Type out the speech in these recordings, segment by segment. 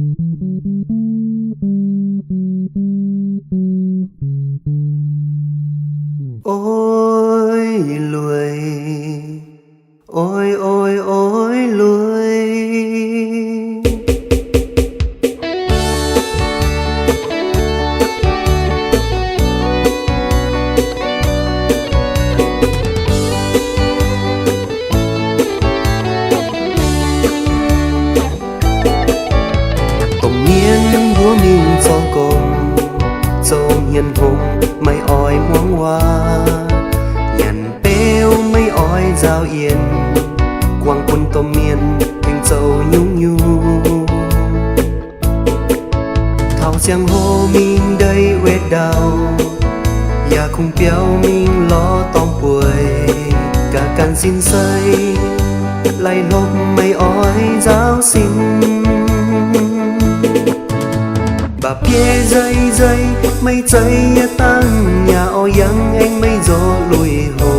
Ôi lười, ôi ôi ôi lười. Tổng nhiên búa mình cho cùng dâu hiền hùng mây oi muông hoa nhàn bêu mây oi giao yên quang quân tôm miên hình dâu nhung nhung thao giang hồ mình đây quét đào ya khung béo mình lo tóm bùi cả can xin xây lay lốp mây oi giáo xin bà bia dây dây mây dây tăng nhà o yang anh mây gió lùi hồ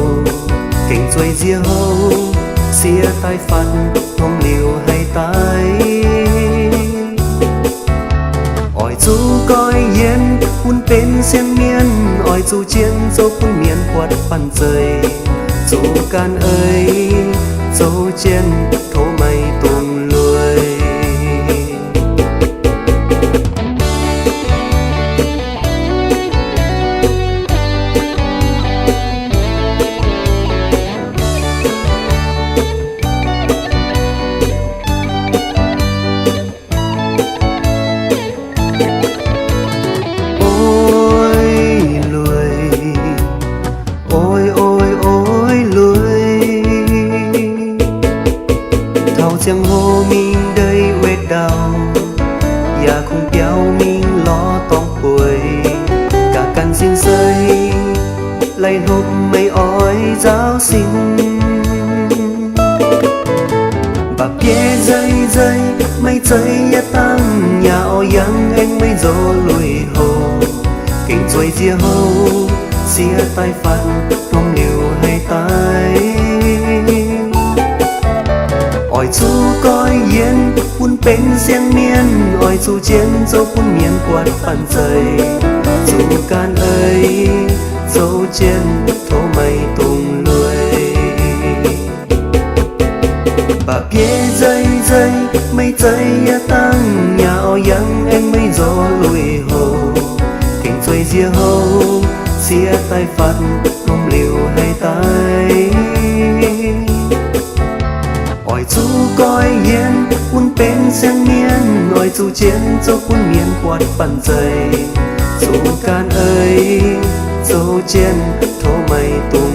cảnh xuôi ria hâu xia tai phạt không liều hay tai ỏi chú coi yên hun bên xiên miên ỏi chú chiến dấu phun miên quạt bàn rời chú can ơi dấu trên thố mây tùng lùi. Giang hồ mình đây quét đào ya không kéo mình lo tóm bùi cả căn xin rơi lay lốp mây oi giáo xin bà bia dây dây mây dây tăng nhà o yang anh mây gió lùi hồ kinh xuôi ria hâu xia tai phạt không liều hay tai ỏi chú coi yên hun bên xiên miên ỏi chú chiến dấu phun miên quạt bàn rời chú can ơi dấu trên thố mây tùng lùi bà bia dây dây mây dây tăng nhà o yang anh mây gió lùi hồ cảnh xuôi ria hâu xia tai phạt không liều hay tai ỏi chú coi yên hun bên xiên miên ỏi chú chiến dấu phun miên quạt bàn rời chú can ơi dấu trên thố mây tùng